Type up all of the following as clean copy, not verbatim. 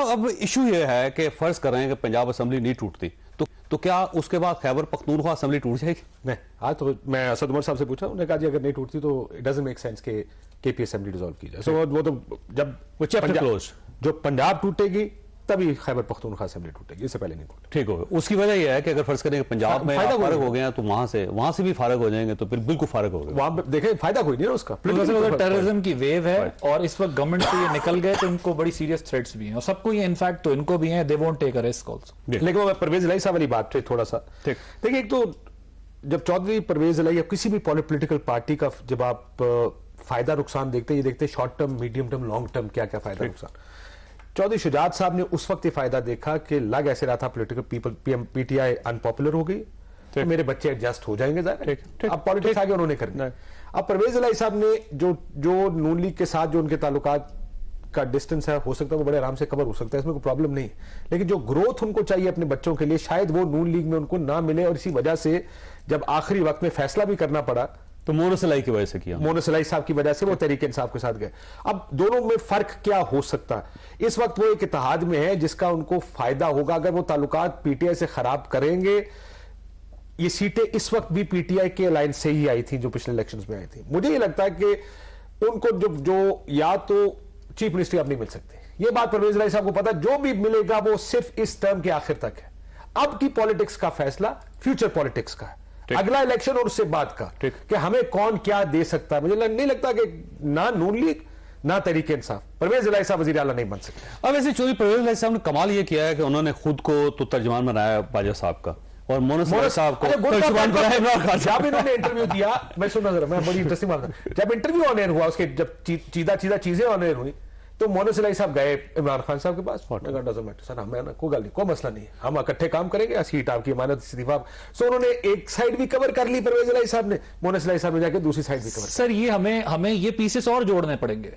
صاحب اب ایشو یہ ہے کہ فرض کر رہے ہیں کہ پنجاب اسمبلی نہیں ٹوٹتی تو کیا اس کے بعد خیبر پختونخوا اسمبلی ٹوٹ جائے گی؟ نہیں، آج تو میں اسد عمر صاحب سے پوچھا، انہوں نے کہا جی اگر نہیں ٹوٹتی تو اٹ ڈزنٹ میک سینس کہ کے پی اسمبلی ڈیزالو کی جائے. سو وہ تو جب جو پنجاب ٹوٹے گی تبھی خیبر پختونخوا اسمبلی ٹوٹے گی، اس سے پہلے نہیں ٹوٹے. ٹھیک ہوگا. اس کی وجہ یہ ہے کہ اگر فرض کریں کہ پنجاب میں فارغ ہو گئے ہیں تو وہاں سے بھی فارغ ہو جائیں گے تو پھر بالکل فارغ ہو گئے. وہاں دیکھیں فائدہ کوئی نہیں ہے اس کا. ٹیررزم کی ویو ہے اور اس وقت گورنمنٹ سے یہ نکل گئے تو ان کو بڑی سیریس تھریٹس بھی ہیں اور سب کو یہ انفیکٹ تو ان کو بھی ہیں. They won't take a risk also. لیکن وہ پرویز الہی صاحب والی بات پہ تھوڑا سا دیکھیں، ایک تو جب چودھری پرویز الہی یا کسی بھی پولیٹیکل پارٹی کا جب آپ فائدہ نقصان دیکھتے ہیں، یہ دیکھتے ہیں short term, medium term, long term کیا کیا فائدہ نقصان. چودھری شجاعت صاحب نے اس وقت یہ فائدہ دیکھا کہ لگ ایسے رہا تھا پولیٹیکل پی ٹی آئی انپاپولر ہو گئی، میرے بچے ایڈجسٹ ہو جائیں گے. اب پالیٹکس آگے انہوں نے کرنا ہے. اب پرویز الہی صاحب نے جو نون لیگ کے ساتھ جو ان کے تعلقات کا ڈسٹنس ہے، ہو سکتا ہے وہ بڑے آرام سے کور ہو سکتا ہے، اس میں کوئی پرابلم نہیں. لیکن جو گروتھ ان کو چاہیے اپنے بچوں کے لیے شاید وہ نون لیگ میں ان کو نہ ملے، اور اسی وجہ سے جب آخری وقت میں فیصلہ بھی کرنا پڑا تو مونس الہی کی وجہ سے کیا، مونس الہی صاحب کی وجہ سے وہ تحریک انصاف کے ساتھ گئے. اب دونوں میں فرق کیا ہو سکتا؟ اس وقت وہ ایک اتحاد میں ہے جس کا ان کو فائدہ ہوگا. اگر وہ تعلقات پی ٹی آئی سے خراب کریں گے، یہ سیٹیں اس وقت بھی پی ٹی آئی کے الائنس سے ہی آئی تھیں جو پچھلے الیکشنز میں آئی تھیں. مجھے یہ لگتا ہے کہ ان کو جو یا تو چیف منسٹری اب نہیں مل سکتے، یہ بات پرویز الہی صاحب کو پتا، جو بھی ملے گا وہ صرف اس ٹرم کے آخر تک ہے. اب کی پالیٹکس کا فیصلہ فیوچر پالیٹکس کا ہے، اگلا الیکشن اور اس سے بعد کا کہ ہمیں کون کیا دے سکتا ہے. مجھے نہیں لگتا کہ نہ نون لیگ نہ تحریک انصاف پرویز الہی صاحب وزیر اعلیٰ نہیں بن سکتے. اب ایسے چودھری پرویز الہی صاحب نے کمال یہ کیا ہے کہ انہوں نے خود کو تو ترجمان بنایا باجوہ صاحب کا اور مونس الہی صاحب کو ترجمان بنایا عمران خان صاحب. جب انہوں نے انٹرویو دیا، میں سننا ذرا، میں بڑی انٹرسٹنگ بات ہے، جب انٹرویو آن ایئر ہوا، اس کے جب چیدہ چیزیں آن ایئر ہوئی تو مونس الہی صاحب گئے عمران خان صاحب کے پاس. سر ہمیں کوئی گل نہیں، کوئی مسئلہ نہیں، ہم اکٹھے کام کریں گے، سیٹ آپ کی امانت استعفیٰ. سو انہوں نے ایک سائیڈ بھی کور کر لی پرویز الہی صاحب نے، مونس الہی صاحب نے جا کے دوسری سائیڈ بھی کور. سر یہ ہمیں یہ پیسز اور جوڑنے پڑیں گے.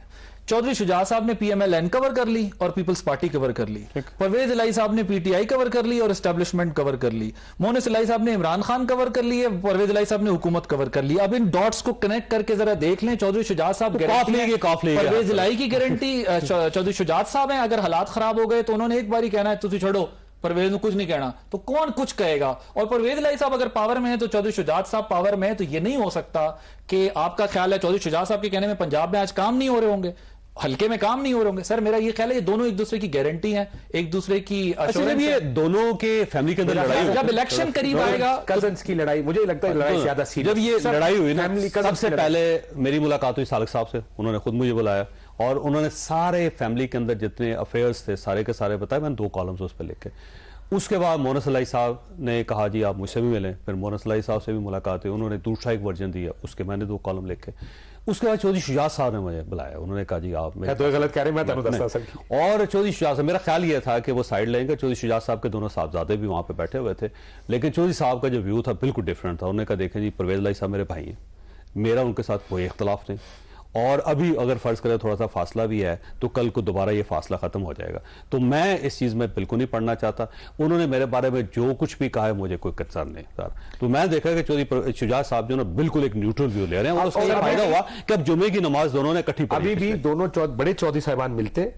چودھری شجاعت صاحب نے پی ایم ایل این کور کر لی اور پیپلز پارٹی کور کر لی. پرویز الہی صاحب نے پی ٹی آئی کور کر لی اور اسٹیبلشمنٹ کور کر لی. مونس الہی صاحب نے عمران خان کور کر لی ہے، پرویز الہی صاحب نے حکومت کور کر لی. اب ان ڈاٹس کو کنیکٹ کر کے ذرا دیکھ لیں. چودھری شجاعت صاحب پرویز الہی کی گارنٹی چودھری شجاعت صاحب ہیں. اگر حالات خراب ہو گئے تو انہوں نے ایک بار ہی کہنا ہے تسی چھوڑو، پرویز نے کچھ نہیں کہنا، تو کون کچھ کہے گا؟ اور پرویز الہی صاحب اگر پاور میں ہے تو چودھری شجاعت صاحب پاور میں ہے، تو یہ نہیں ہو سکتا کہ آپ کا خیال ہے چودھری شجاعت صاحب کے کہنے میں پنجاب میں آج کام نہیں ہو رہے ہوں گے، ہلکے میں کام نہیں ہو رہے ہوں گے. سر میرا یہ خیال ہے یہ دونوں ایک دوسرے کی گارنٹی ہیں، ایک دوسرے کی جب یہ دونوں کے فیملی کے اندر لڑائی ہوئی، جب الیکشن قریب آئے گا، کزنز کی لڑائی، مجھے لگتا ہے لڑائی زیادہ سیریس. جب یہ لڑائی ہوئی نا، سب سے پہلے میری ملاقات ہوئی سالک صاحب سے، انہوں نے خود مجھے بلایا اور انہوں نے سارے فیملی کے اندر جتنے افیئرز تھے سارے کے سارے بتائے. میں نے 2 کالمز اس پہ لکھے. اس کے بعد مونس الہی صاحب نے کہا جی آپ مجھ سے بھی ملیں. پھر مونس الہی صاحب سے بھی ملاقات ہوئی، انہوں نے دوسرا ایک ورژن دیا، اس کے میں نے 2 کالم لکھے. اس کے بعد چودھری شجاعت صاحب نے مجھے بلایا، انہوں نے کہا جی آپ غلط کہہ رہے ہیں، میں تمہیں دستا سر. اور چودھری شجاعت صاحب، میرا خیال یہ تھا کہ وہ سائیڈ لیں گے. چودھری شجاعت صاحب کے دونوں صاحبزادے بھی وہاں پہ بیٹھے ہوئے تھے، لیکن چودھری صاحب کا جو ویو تھا بالکل ڈیفرنٹ تھا. انہوں نے کہا دیکھیں جی پرویز الہی صاحب میرے بھائی ہیں، میرا ان کے ساتھ کوئی اختلاف نہیں، اور ابھی اگر فرض کرے تھوڑا سا فاصلہ بھی ہے تو کل کو دوبارہ یہ فاصلہ ختم ہو جائے گا. تو میں اس چیز میں بالکل نہیں پڑھنا چاہتا. انہوں نے میرے بارے میں جو کچھ بھی کہا ہے مجھے کوئی کنسرن نہیں سر. تو میں دیکھا کہ چودھری شجاعت صاحب جو نا بالکل ایک نیوٹرل ویو لے رہے ہیں، اور اس کا یہ فائدہ ہوا کہ اب جمعے کی نماز دونوں نے اکٹھی پڑھی. ابھی بھی دونوں بڑے چودھری صاحبان ملتے،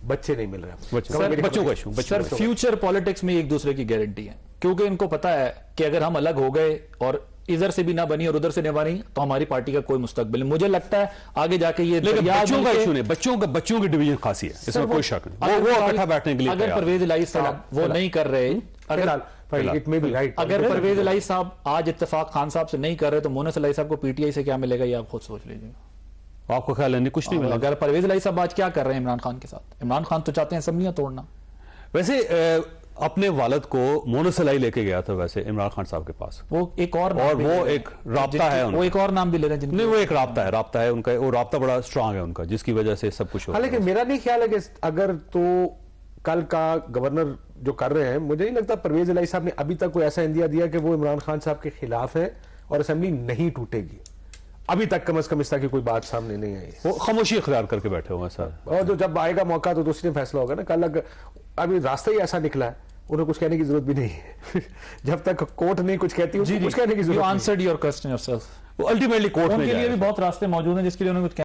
بچے نہیں مل رہے. بچوں کا ایشو. سر فیوچر پالیٹکس میں ایک دوسرے کی گارنٹی ہے، کیونکہ ان کو پتا ہے کہ اگر ہم الگ ہو گئے اور ادھر سے بھی نہ بنی اور ادھر سے نہ بنی تو ہماری پارٹی کا کوئی مستقبل نہیں. مجھے لگتا ہے آگے جا کے یہ بچوں کا ایشو نہیں، بچوں کی ڈویژن خاصی ہے، اس میں کوئی شک نہیں. وہ اکٹھا بیٹھنے کے لیے اگر پرویز الہی صاحب وہ نہیں کر رہے، اگر پرویز الہی صاحب آج اتفاق خان صاحب سے نہیں کر رہے تو مونس الہی صاحب کو پی ٹی آئی سے کیا ملے گا یہ آپ خود سوچ لیجیے. آپ کو خیال ہے نہیں کچھ نہیں ملے. اگر پرویز الہی صاحب آج کیا کر رہے ہیں عمران خان کے ساتھ؟ عمران خان تو چاہتے ہیں اسمبلیاں توڑنا. ویسے اپنے والد کو مونس الہی لے کے گیا تھا ویسے عمران خان صاحب کے پاس، وہ ایک اور وہ ایک رابطہ ہے، وہ ایک اور نام بھی لے رہے ہیں نہیں، وہ ایک رابطہ ہے ان کا، وہ رابطہ بڑا اسٹرانگ ہے ان کا، جس کی وجہ سے سب کچھ ہو. لیکن میرا نہیں خیال ہے کہ اگر تو کل کا گورنر جو کر رہے ہیں، مجھے نہیں لگتا پرویز الہی صاحب نے ابھی تک کوئی ایسا اندیا دیا کہ وہ عمران خان صاحب کے خلاف ہے اور اسمبلی نہیں ٹوٹے گی. ابھی تک کم از کم اس طرح کی کوئی بات سامنے نہیں آئی. وہ خاموشی اختیار کر کے بیٹھے ہوئے ہیں سر، اور جو جب آئے گا موقع تو دوسرے فیصلہ ہوگا نا. کل ابھی راستہ ہی ایسا نکلا ہے، انہیں کچھ کہنے کی ضرورت بھی نہیں ہے. جب تک کورٹ نہیں کچھ کہتی کچھ کہنے کی ضرورت نہیں. You answered your question yourself. Ultimately court میں ان کے لیے بھی بہت راستے موجود ہیں جس کے لیے انہیں کچھ